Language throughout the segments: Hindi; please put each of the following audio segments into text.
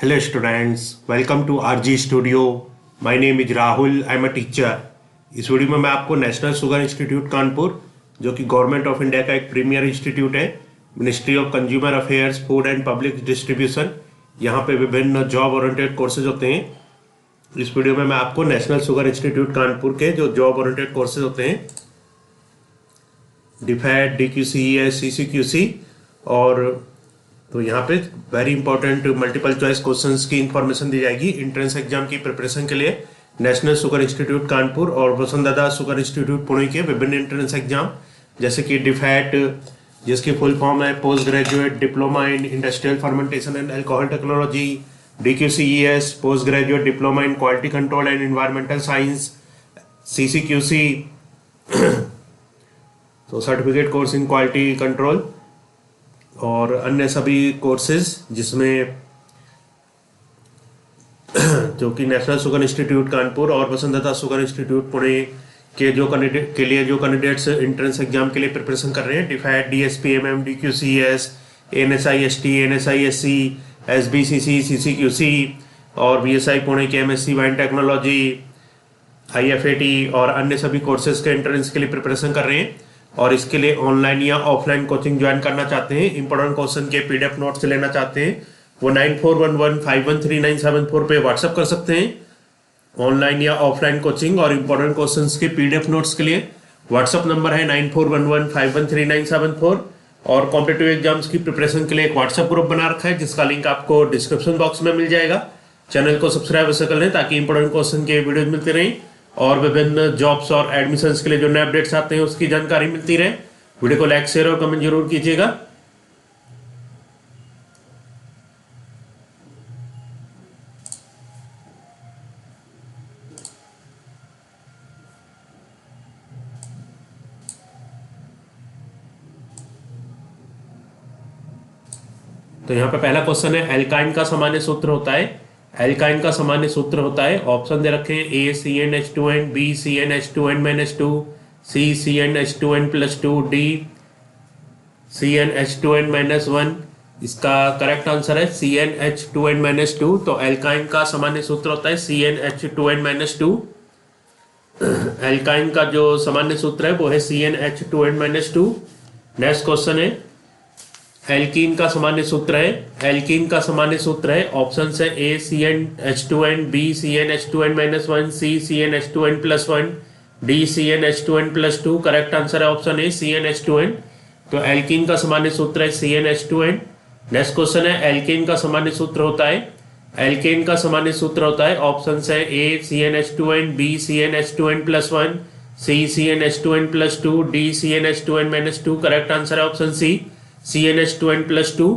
Hello students, welcome to RG Studio. My name is Rahul. I'm a teacher. इस वीडियो में मैं आपको नेशनल शुगर इंस्टीट्यूट कानपुर, जो कि गवर्नमेंट ऑफ इंडिया का एक प्रीमियर इंस्टीट्यूट है, ministry of consumer affairs, food and public distribution, यहाँ पे विभिन्न जॉब ओरिएंटेड कोर्सेज होते हैं। इस वीडियो में मैं आपको नेशनल शुगर इंस्टीट्यूट कानपुर के जो जॉब ओरिएंटेड कोर्सेज होते हैं, DPHAT, DQCES, CCQC, और तो यहाँ पे very important multiple choice questions की इंफॉर्मेशन दी जाएगी एंट्रेंस एग्जाम की प्रिपरेशन के लिए। नेशनल शुगर इंस्टीट्यूट कानपुर और वसुंधरा शुगर इंस्टीट्यूट पुणे के विभिन्न एंट्रेंस एग्जाम, जैसे कि DPHAT, जिसकी फुल फॉर्म है post graduate diploma in industrial fermentation and alcohol technology, DQCES, post graduate diploma in quality control and environmental science, CCQC तो certificate course in quality control, और अन्य सभी कोर्सेज जिसमें जो कि नेशनल शुगर इंस्टीट्यूट कानपुर और वसुंधरा शुगर इंस्टीट्यूट पुणे के जो कैंडिडेट्स एंट्रेंस एग्जाम के लिए प्रिपरेशन कर रहे हैं, DPHAT, DSPMM, DQCES, NSIST, NSISC, SBCC, CCQC और VSI पुणे के MSc वाइन टेक्नोलॉजी, IFAT और अन्य सभी कोर्सेज के एंट्रेंस के लिए प्रिपरेशन कर रहे हैं और इसके लिए ऑनलाइन या ऑफलाइन कोचिंग ज्वाइन करना चाहते हैं, इंपॉर्टेंट क्वेश्चन के PDF नोट्स लेना चाहते हैं, वो 9411513974 पे व्हाट्सएप कर सकते हैं। ऑनलाइन या ऑफलाइन कोचिंग और इंपॉर्टेंट क्वेश्चंस के PDF नोट्स के लिए व्हाट्सएप नंबर है 9411513974। और कॉम्पिटिटिव एग्जाम्स की प्रिपरेशन के लिए एक व्हाट्सएप ग्रुप बना रखा है जिसका लिंक आपको डिस्क्रिप्शन बॉक्स में मिल जाएगा। चैनल को सब्सक्राइब अवश्य कर लें ताकि इंपॉर्टेंट क्वेश्चन के वीडियोज मिलते रहें और विभिन्न जॉब्स और एडमिशन्स के लिए जो नए अपडेट्स आते हैं उसकी जानकारी मिलती रहे। वीडियो को लाइक, शेयर और कमेंट जरूर कीजिएगा। तो यहाँ पे पहला क्वेश्चन है, एल्काइन का सामान्य सूत्र होता है। एल्काइन का सामान्य सूत्र होता है, ऑप्शन दे रखे हैं A CnH2n, B CnH2n-2, C CnH2n+2, D CnH2n-1। इसका करेक्ट आंसर है CnH2n-2। तो एल्काइन का सामान्य सूत्र होता है CnH2n-2। एल्काइन का जो सामान्य सूत्र है वो है CnH2n-2। नेक्स्ट क्वेश्चन है, एल्कीन का सामान्य सूत्र है। एल्कीन का सामान्य सूत्र है, ऑप्शन है A CnH2n, B CnH2n-1, C CnH2n+1, D CnH2n+2। Correct answer है ऑप्शन A CnH2n। तो एल्कीन का सामान्य सूत्र है CnH2n। नेक्स्ट क्वेश्चन है, एल्कीन का सामान्य सूत्र होता है। एल्कीन का सामान्य सूत्र होता है, ऑप्शन है A CnH2n, B CnH2n+1, C CnH2n+2, D CnH2n-2। Correct answer है ऑप्शन C CnH2n+2।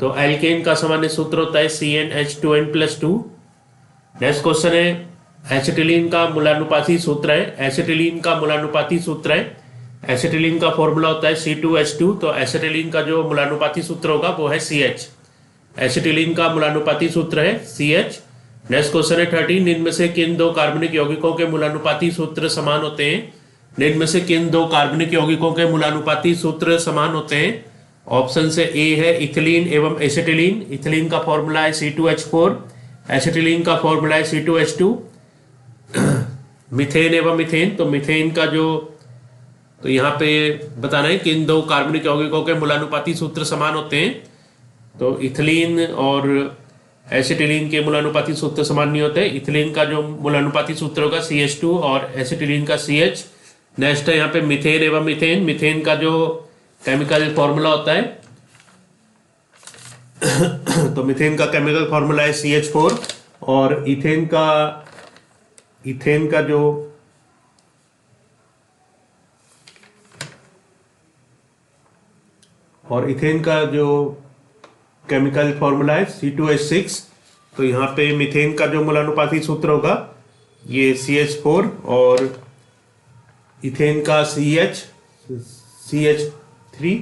तो एल्केन का सामान्य सूत्र होता है CnH2n+2। नेक्स्ट क्वेश्चन है, एसिटिलीन का मूलानुपाती सूत्र है। एसिटिलीन का मूलानुपाती सूत्र है, एसिटिलीन का फॉर्मूला होता है C2H2। तो एसिटिलीन का जो मूलानुपाती सूत्र होगा वो है CH। एसिटिलीन का मूलानुपाती सूत्र है CH। नेक्स्ट क्वेश्चन है 13, निम्न में से किन दो कार्बनिक यौगिकों के मूलानुपाती सूत्र समान होते हैं। निम्न में से किन दो कार्बनिक यौगिकों के मूलानुपाती सूत्र समान होते हैं। ऑप्शन से A है इथिलीन एवं एसिटिलीन। इथिलीन का फॉर्मूला है C2H4, एसिटिलीन का फॉर्मूला है C2H2। मीथेन एवं मीथेन, तो मीथेन का जो, तो यहाँ पे बताना है कि इन दो कार्बनिक यौगिकों के मूलानुपाती सूत्र समान होते हैं। तो इथिलीन और एसिटिलीन के मूलानुपाती सूत्र समान नहीं होते। इथिलीन का जो मूलानुपाती सूत्र होगा CH2 और एसिटिलीन का CH। नेक्स्ट है यहाँ पे मीथेन एवं मीथेन। मीथेन का जो केमिकल फॉर्मूला होता है तो मीथेन का केमिकल फॉर्मूला है CH4 और इथेन का जो केमिकल फॉर्मूला है C2H6। तो यहाँ पे मीथेन का जो मूलानुपाती सूत्र होगा ये CH4 और इथेन का CH3।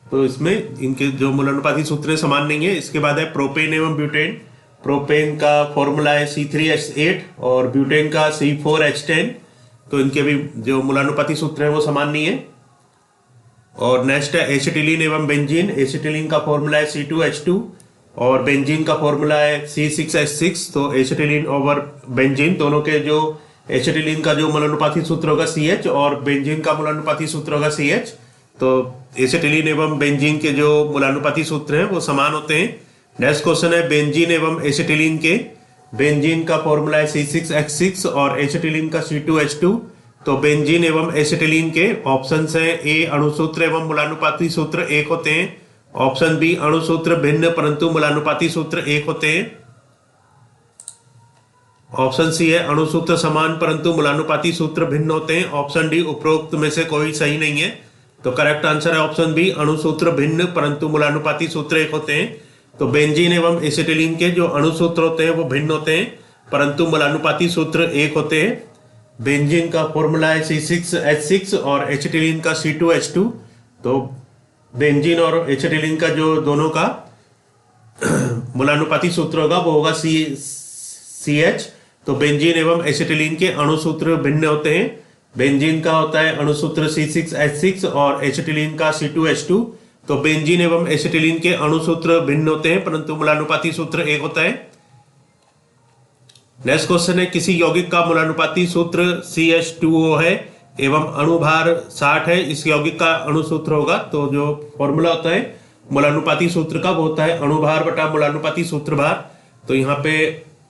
तो इसमें इनके जो मूलानुपाती सूत्र समान नहीं है। इसके बाद है प्रोपेन एवं ब्यूटेन। प्रोपेन का फॉर्मूला है C3H8 और ब्यूटेन का C4H10। तो इनके भी जो मूलानुपाती सूत्र है वो समान नहीं है। और नेक्स्ट है एसिटिलीन एवं बेंजीन। एसिटिलीन का फॉर्मूला है C2H2 और बेंजीन का फॉर्मूला है C6H6। तो एसिटिलीन ओवर बेंजीन, दोनों के जो एसिटिलीन का जो मूलानुपाती सूत्र होगा CH और बेंजीन का मूलानुपाती सूत्र होगा CH। तो एसिटिलीन एवं बेंजीन के जो मूलानुपाती सूत्र हैं वो समान होते हैं। नेक्स्ट क्वेश्चन है बेंजीन एवं एसिटिलीन के। बेंजीन का फॉर्मूला है C6H6 और एसिटिलीन का C2H2। तो बेंजीन एवं एसिटिलीन के ऑप्शन है ए अणुसूत्र एवं मूलानुपाती सूत्र एक होते हैं, ऑप्शन बी अणुसूत्र भिन्न परंतु मूलानुपाती सूत्र एक होते हैं, ऑप्शन सी है अणुसूत्र समान परंतु मूलानुपाती सूत्र भिन्न होते हैं, ऑप्शन डी उपरोक्त में से कोई सही नहीं है। तो करेक्ट आंसर है ऑप्शन बी अणुसूत्र भिन्न परंतु मूलानुपाती सूत्र एक होते हैं। तो बेंजीन एवं एसिटिलीन के जो अणुसूत्र होते हैं वो भिन्न होते हैं परंतु मूलानुपाती सूत्र एक होते हैं। बेंजीन का फॉर्मूला है C6H6 और एसिटिलीन का C2H2। तो बेंजीन और एसिटिलीन का जो दोनों का मूलानुपाती सूत्र होगा वो होगा CH। तो बेंजीन एवं एसिटिलीन के अणुसूत्र भिन्न होते हैं। बेंजीन का होता है अणुसूत्र C6H6 और एसिटिलीन का C2H2। तो बेंजीन एवं एसिटिलीन के अणुसूत्र भिन्न होते हैं परंतु मूलानुपाती सूत्र एक होता है। नेक्स्ट क्वेश्चन है किसी यौगिक का मूलानुपाती सूत्र CH2O है एवं अणुभार 60 है, इस यौगिक का अणुसूत्र होगा। तो जो फॉर्मूला होता है मूलानुपाती सूत्र का वो होता है अणुभार बटा मूलानुपाती सूत्र भार। तो यहाँ पे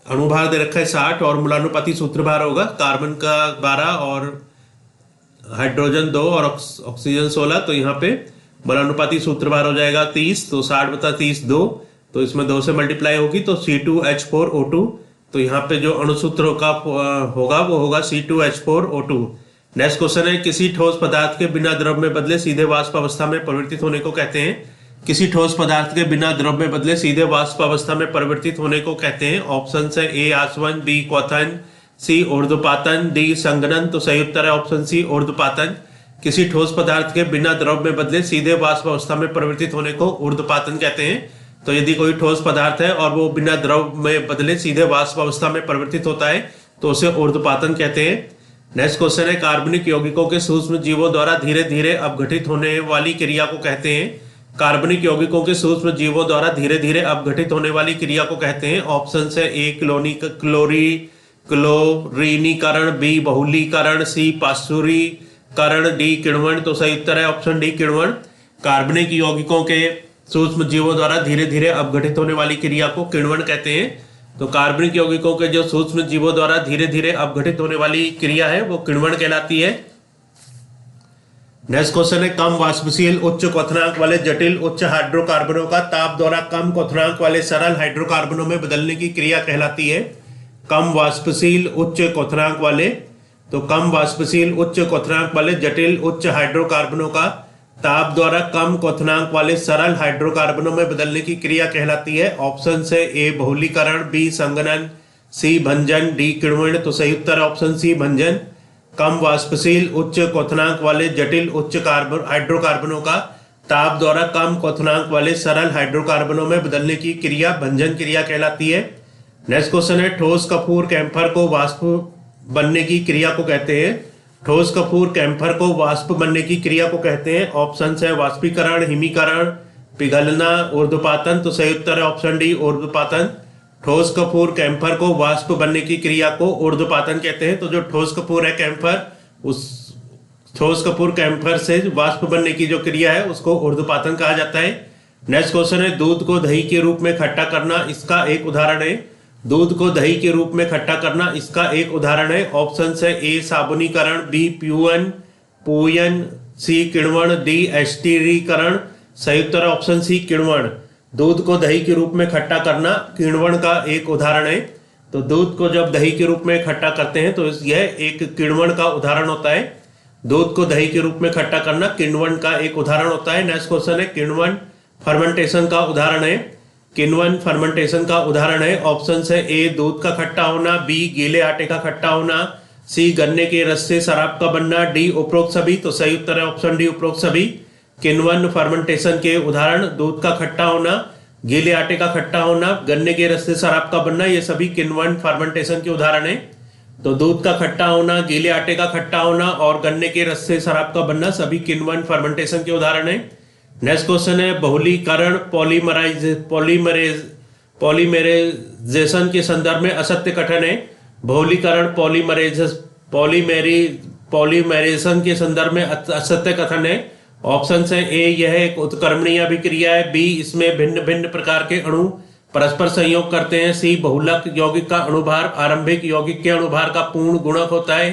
अणुभार दे रखा है 60 और मूलानुपाती सूत्र भार होगा कार्बन का 12 और हाइड्रोजन 2 और ऑक्सीजन 16। तो यहाँ पे मूलानुपाती सूत्र भार हो जाएगा 30। तो 60 बटा 30 2, तो इसमें 2 से मल्टीप्लाई होगी तो C2H4O2। तो यहाँ पे जो अणुसूत्र होगा वो होगा C2H4O2। नेक्स्ट क्वेश्चन है किसी ठोस पदार्थ के बिना द्रव में बदले सीधे वाष्प अवस्था में परिवर्तित होने को कहते हैं। किसी ठोस पदार्थ के बिना द्रव में बदले सीधे वाष्प अवस्था में परिवर्तित होने को कहते हैं। ऑप्शन है ए आसवन, बी क्वथन, सी ऊर्ध्वपातन, डी संघनन। तो सही उत्तर है ऑप्शन सी ऊर्ध्वपातन। किसी ठोस पदार्थ के बिना द्रव में बदले सीधे वाष्प अवस्था में परिवर्तित होने को ऊर्ध्वपातन कहते हैं। तो यदि कोई ठोस पदार्थ है और वो बिना द्रव में बदले सीधे वाष्प अवस्था में परिवर्तित होता है तो उसे ऊर्ध्वपातन कहते हैं। नेक्स्ट क्वेश्चन है कार्बनिक यौगिकों के सूक्ष्म जीवों द्वारा धीरे धीरे अपघटित होने वाली क्रिया को कहते हैं। कार्बनिक यौगिकों के सूक्ष्म जीवों द्वारा धीरे धीरे अपघटित होने वाली क्रिया को कहते हैं। ऑप्शन है ए क्लोरीनीकरण, बी बहुलीकरण, सी पाश्चुरीकरण, डी किण्वन। तो सही उत्तर है ऑप्शन डी किण्वन। कार्बनिक यौगिकों के सूक्ष्म जीवों द्वारा धीरे धीरे अपघटित होने वाली क्रिया को किण्वन कहते हैं। तो कार्बनिक यौगिकों के जो सूक्ष्म जीवों द्वारा धीरे धीरे अपघटित होने वाली क्रिया है वो किण्वन कहलाती है। नेक्स्ट क्वेश्चन है कम वाष्पशील उच्च क्वथनांक वाले जटिल उच्च हाइड्रोकार्बनों का ताप द्वारा कम क्वथनांक वाले सरल हाइड्रोकार्बनों में बदलने की क्रिया कहलाती है। कम वाष्पशील उच्च क्वथनांक वाले, तो कम वाष्पशील उच्च क्वथनांक वाले जटिल उच्च हाइड्रोकार्बनों का ताप द्वारा कम क्वथनांक वाले सरल हाइड्रोकार्बनों में बदलने की क्रिया कहलाती है। ऑप्शन है ए बहुलीकरण, बी संघनन, सी भंजन, डी किण्वन। तो सही उत्तर है ऑप्शन सी भंजन। कम वाष्पशील उच्च क्वथनांक वाले जटिल उच्च हाइड्रोकार्बनों का ताप द्वारा कम क्वथनांक वाले सरल हाइड्रोकार्बनों में बदलने की क्रिया भंजन क्रिया कहलाती है। नेक्स्ट क्वेश्चन है ठोस कपूर कैम्फर को वाष्प बनने की क्रिया को कहते हैं। ठोस कपूर कैम्फर को वाष्प बनने की क्रिया को कहते हैं। ऑप्शन है वाष्पीकरण, हिमीकरण, पिघलना, ऊर्ध्वपातन। तो सही उत्तर है ऑप्शन डी ऊर्ध्वपातन। ठोस कपूर कैम्फर को वाष्प बनने की क्रिया को ऊर्ध्वपातन कहते हैं। तो जो ठोस कपूर है कैम्फर, उस ठोस कपूर कैम्फर से वाष्प बनने की जो क्रिया है उसको ऊर्ध्वपातन कहा जाता है। नेक्स्ट क्वेश्चन है दूध को दही के रूप में खट्टा करना, इसका एक उदाहरण है। दूध को दही के रूप में खट्टा करना इसका एक उदाहरण है। ऑप्शन है ए साबुनीकरण, बी पूयन, सी किण्वन, डी एस्टिरीकरण। सही उत्तर ऑप्शन सी किण्वन। दूध को दही के रूप में खट्टा करना किण्वन का एक उदाहरण है। तो दूध को जब दही के रूप में खट्टा करते हैं तो यह एक किण्वन का उदाहरण होता है। दूध को दही के रूप में खट्टा करना किण्वन का एक उदाहरण होता है। नेक्स्ट क्वेश्चन है किण्वन फर्मेंटेशन का उदाहरण है। किण्वन फर्मेंटेशन का उदाहरण है। ऑप्शन है ए दूध का खट्टा होना, बी गीले आटे का खट्टा होना, सी गन्ने के रस से शराब का बनना, डी उपरोक्त सभी। तो सही उत्तर है ऑप्शन डी उपरोक्त सभी। किण्वन फर्मेंटेशन के उदाहरण दूध का खट्टा होना, गीले आटे का खट्टा होना, गन्ने के रस से शराब का बनना, ये सभी किण्वन फर्मेंटेशन के उदाहरण है। तो दूध का खट्टा होना, गीले आटे का खट्टा होना और गन्ने के रस से शराब का बनना सभी किण्वन फर्मेंटेशन के उदाहरण है। नेक्स्ट क्वेश्चन है बहुलीकरण पॉलीमेराइजेशन के संदर्भ में असत्य कथन है। बहुलीकरण पॉलीमेराइजेशन के संदर्भ में असत्य कथन है। ऑप्शन है ए, यह एक उत्क्रमणीय अभिक्रिया है। बी, इसमें भिन्न भिन्न प्रकार के अणु परस्पर संयोग करते हैं। सी, बहुलक यौगिक का अणुभार आरंभिक यौगिक के अणुभार का पूर्ण गुणक होता है।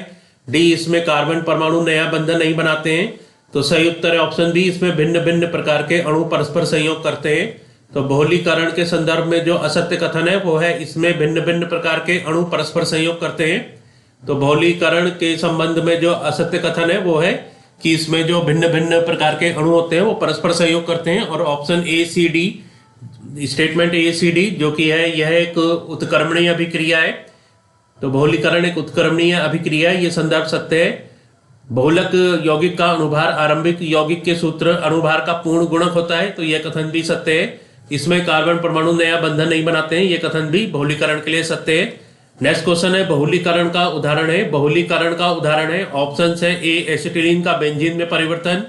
डी, इसमें कार्बन परमाणु नया बंधन नहीं बनाते हैं। तो सही उत्तर है ऑप्शन बी, इसमें भिन्न भिन्न प्रकार के अणु परस्पर संयोग करते हैं। तो बहुलीकरण के संदर्भ में जो असत्य कथन है वो है इसमें भिन्न भिन्न प्रकार के अणु परस्पर संयोग करते हैं। तो बहुलीकरण के संबंध में जो असत्य कथन है वो है कि इसमें जो भिन्न भिन्न प्रकार के अणु होते हैं वो परस्पर सहयोग करते हैं। और option A C D, statement A C D जो कि है यह एक उत्क्रमणीय अभिक्रिया है। तो बहुलीकरण एक उत्क्रमणीय अभिक्रिया है, ये संदर्भ सत्य है। बहुलक यौगिक का अणुभार आरंभिक यौगिक के सूत्र अणुभार का पूर्ण गुणक होता है, तो यह कथन भी सत्य है। इसमें कार्बन परमाणु नया बंधन नहीं बनाते हैं, यह कथन भी बहुलीकरण के लिए सत्य है। नेक्स्ट क्वेश्चन है बहुलीकरण का उदाहरण है। बहुलीकरण का उदाहरण है ऑप्शन है ए, एसिटिलीन का बेंजीन में परिवर्तन।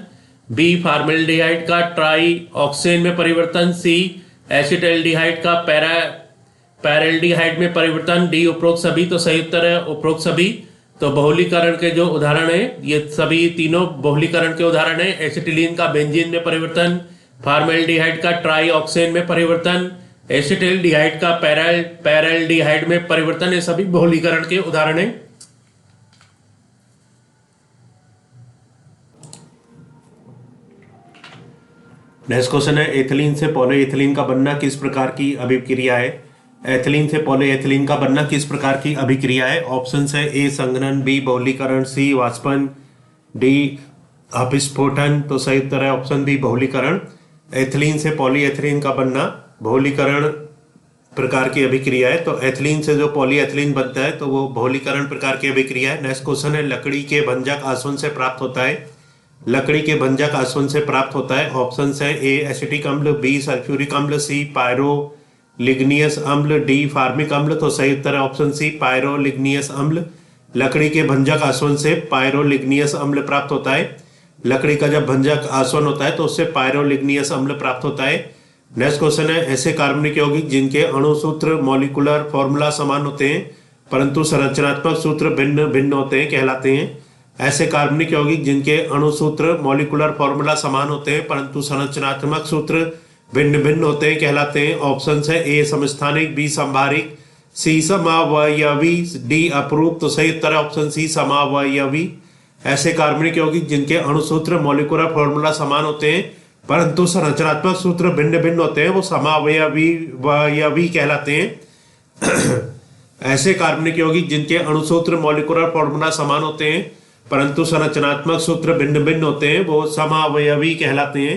बी, फॉर्मेल्डिहाइड का ट्राई ऑक्सेन में परिवर्तन। सी, एसिटाल्डिहाइड का पैराल्डिहाइड में परिवर्तन। डी, उपरोक्त सभी। तो सही उत्तर है उपरोक्त सभी। तो बहुलीकरण के जो उदाहरण है ये सभी तीनों बहुलीकरण के उदाहरण है। एसिटिलीन का बेंजीन में परिवर्तन, फॉर्मेल्डिहाइड का ट्राई ऑक्सेन में परिवर्तन, एसिटाल्डिहाइड का पैराल्डिहाइड में परिवर्तन, ये सभी बहुलीकरण के उदाहरण हैं। नेक्स्ट क्वेश्चन है एथिलीन से पॉलीएथिलीन का बनना किस प्रकार की अभिक्रिया है। एथिलीन से पॉलीएथिलीन का बनना किस प्रकार की अभिक्रिया है। ऑप्शन है ए, संघनन। बी, बहुलीकरण। सी, वाष्पन। डी, अपस्फोटन। तो सही उत्तर है ऑप्शन बी, बहुलीकरण। एथिलीन से पॉलीएथिलीन का बनना बहुलीकरण प्रकार की अभिक्रिया है। तो एथिलीन से जो पॉलीएथिलीन बनता है तो वो बहुलीकरण प्रकार की अभिक्रिया है। नेक्स्ट क्वेश्चन है लकड़ी के भंजक आसवन से प्राप्त होता है। लकड़ी के भंजक आसवन से प्राप्त होता है। ऑप्शन है ए, एसिटिक अम्ल। बी, सल्फ्यूरिक अम्ल। सी, पायरोलिग्नियस अम्ल। डी, फार्मिक अम्ल। तो सही उत्तर है ऑप्शन सी, पायरोलिग्नियस अम्ल। लकड़ी के भंजक आसवन से पायरोलिग्नियस अम्ल प्राप्त होता है। लकड़ी का जब भंजक आसवन होता है तो उससे पायरोलिग्नियस अम्ल प्राप्त होता है। नेक्स्ट क्वेश्चन है ऐसे कार्बनिक यौगिक जिनके अणु सूत्र मॉलिक्यूलर फॉर्मूला समान होते हैं परंतु संरचनात्मक सूत्र भिन्न भिन्न होते हैं कहलाते हैं। ऐसे कार्बनिक यौगिक जिनके अणु सूत्र मॉलिक्यूलर फॉर्मूला समान होते हैं परंतु संरचनात्मक सूत्र भिन्न भिन्न होते हैं कहलाते हैं। ऑप्शन है ए, समस्थानिक। बी, संभारिक। सी, समावयवी। डी, अपरूप। तो सही उत्तर है ऑप्शन सी, समावयवी। ऐसे कार्बनिक यौगिक जिनके अणु सूत्र मॉलिक्यूलर फॉर्मूला समान होते हैं परंतु संरचनात्मक सूत्र भिन्न भिन्न होते हैं वो समावयवी कहलाते हैं। ऐसे कार्बनिक यौगिक जिनके अणु सूत्र मॉलिक्यूलर फॉर्मूला समान होते हैं परंतु संरचनात्मक सूत्र भिन्न भिन्न होते हैं वो समावयवी कहलाते हैं।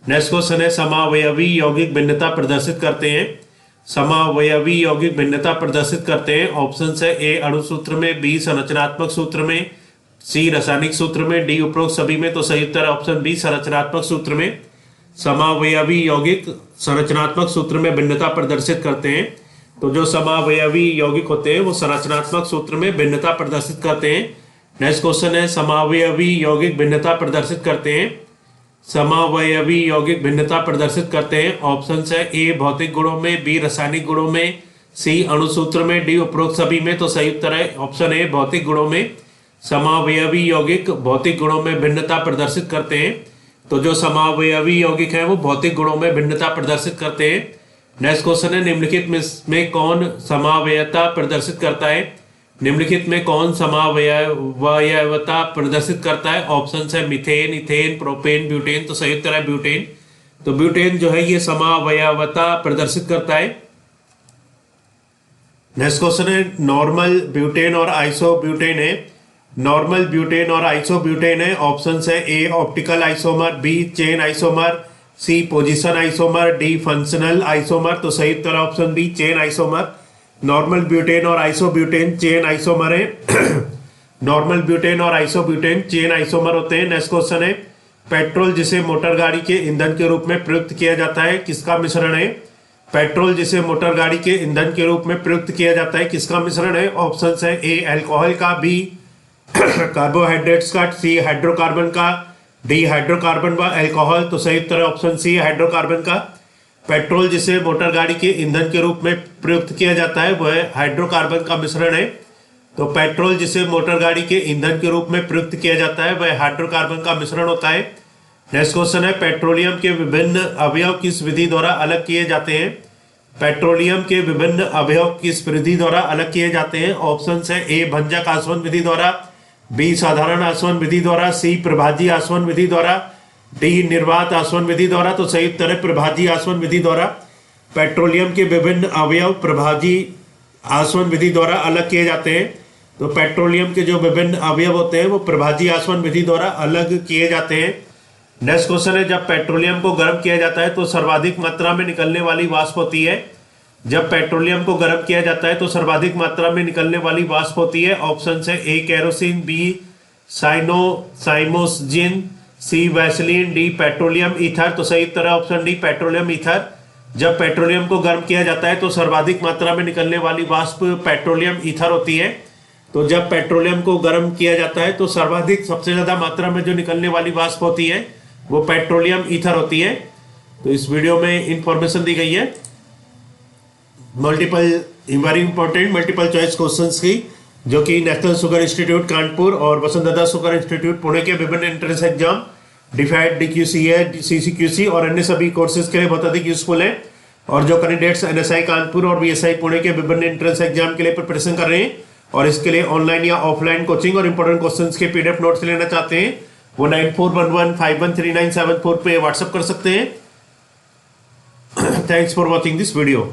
नेक्स्ट क्वेश्चन है समावयवी यौगिक भिन्नता प्रदर्शित करते हैं। समावयवी यौगिक भिन्नता प्रदर्शित करते हैं। ऑप्शन है ए, अणु सूत्र में। बी, संरचनात्मक सूत्र में। सी, रासायनिक सूत्र में। डी, उपरोक्त सभी में। तो सही उत्तर है ऑप्शन बी, संरचनात्मक सूत्र में। समावयवी यौगिक संरचनात्मक सूत्र में भिन्नता प्रदर्शित करते हैं। तो जो समावयवी यौगिक होते हैं वो संरचनात्मक सूत्र में भिन्नता प्रदर्शित करते हैं। नेक्स्ट क्वेश्चन है समावयवी यौगिक भिन्नता प्रदर्शित करते हैं। समावयवी यौगिक भिन्नता प्रदर्शित करते हैं। ऑप्शन है ए, भौतिक गुणों में। बी, रासायनिक गुणों में। सी, अणु सूत्र में। डी, उपरोक्त सभी में। तो सही उत्तर है ऑप्शन ए, भौतिक गुणों में। समावयवी यौगिक भौतिक गुणों में भिन्नता प्रदर्शित करते हैं। तो जो समावयवी यौगिक है वो भौतिक गुणों में भिन्नता प्रदर्शित करते हैं। नेक्स्ट क्वेश्चन है निम्नलिखित में कौन समावयता प्रदर्शित करता है। निम्नलिखित में कौन समावयवता प्रदर्शित करता है। ऑप्शन है मीथेन, इथेन, प्रोपेन, ब्यूटेन। तो सही उत्तर है ब्यूटेन। तो ब्यूटेन जो है ये समावयवता प्रदर्शित करता है। नेक्स्ट क्वेश्चन है नॉर्मल ब्यूटेन और आइसोब्यूटेन है। नॉर्मल ब्यूटेन और आइसोब्यूटेन है। ऑप्शन है A, optical isomer. B, chain isomer. C, position isomer. D, functional isomer. तो सही उत्तर option B, chain isomer. Normal butane और आइसोब्यूटेन चेन आइसोमर है। नॉर्मल ब्यूटेन और आइसोब्यूटेन चेन आइसोमर होते हैं। नेक्स्ट क्वेश्चन है पेट्रोल जिसे मोटर गाड़ी के ईंधन के रूप में प्रयुक्त किया जाता है किसका मिश्रण है। पेट्रोल जिसे मोटर गाड़ी के ईंधन के रूप में प्रयुक्त किया जाता है किसका मिश्रण है। ऑप्शन है ए, अल्कोहल का। बी, कार्बोहाइड्रेट्स का। सी, हाइड्रोकार्बन का। डी, हाइड्रोकार्बन व अल्कोहल। तो सही उत्तर है ऑप्शन सी, हाइड्रोकार्बन का। पेट्रोल जिसे मोटर गाड़ी के ईंधन के रूप में प्रयुक्त किया जाता है वह हाइड्रोकार्बन का मिश्रण है। तो पेट्रोल जिसे मोटर गाड़ी के ईंधन के रूप में प्रयुक्त किया जाता है वह हाइड्रोकार्बन का मिश्रण होता है। नेक्स्ट क्वेश्चन है, पेट्रोलियम के विभिन्न अवयव किस विधि द्वारा अलग किए जाते हैं? पेट्रोलियम के विभिन्न अवयव किस विधि द्वारा अलग किए जाते हैं? ऑप्शन है ए भंजक आसवन विधि द्वारा, बी साधारण आसवन विधि द्वारा, सी प्रभाजी आसवन विधि द्वारा, डी निर्वात आसवन विधि द्वारा। तो सही उत्तर है प्रभाजी आसवन विधि द्वारा। पेट्रोलियम के विभिन्न अवयव प्रभाजी आसवन विधि द्वारा अलग किए जाते हैं। तो पेट्रोलियम के जो विभिन्न अवयव होते हैं वो प्रभाजी आसवन विधि द्वारा अलग किए जाते हैं। नेक्स्ट क्वेश्चन है, जब पेट्रोलियम को गर्म किया जाता है तो सर्वाधिक मात्रा में निकलने वाली वाष्प होती है? जब पेट्रोलियम को गर्म किया जाता है तो सर्वाधिक मात्रा में निकलने वाली वाष्प होती है। ऑप्शन है ए केरोसिन, बी साइमोसिन, सी वैसलीन, डी पेट्रोलियम ईथर। तो सही उत्तर है ऑप्शन डी पेट्रोलियम ईथर। जब पेट्रोलियम को गर्म किया जाता है तो सर्वाधिक मात्रा में निकलने वाली वाष्प पेट्रोलियम ईथर होती है। तो जब पेट्रोलियम को गर्म किया जाता है तो सर्वाधिक सबसे ज्यादा मात्रा में जो निकलने वाली वाष्प होती है वो पेट्रोलियम ईथर होती है। तो इस वीडियो में इंफॉर्मेशन दी गई है very important multiple choice questions की, जो कि नेशनल शुगर इंस्टीट्यूट कानपुर और वसुंधरा शुगर इंस्टीट्यूट पुणे के विभिन्न एंट्रेंस एग्जाम डिफाइड DQCA, CCQC और अन्य सभी कोर्सेज के लिए बहुत अधिक यूजफुल है। और जो कैंडिडेट्स NSI कानपुर और BSI पुणे के विभिन्न एंट्रेंस एग्जाम के लिए प्रिपरेशन कर रहे हैं और इसके लिए ऑनलाइन या ऑफलाइन कोचिंग और इंपॉर्टेंट क्वेश्चंस के PDF नोट्स लेना चाहते हैं वो 9411513974 पे व्हाट्सएप कर सकते हैं। Thanks for watching this video.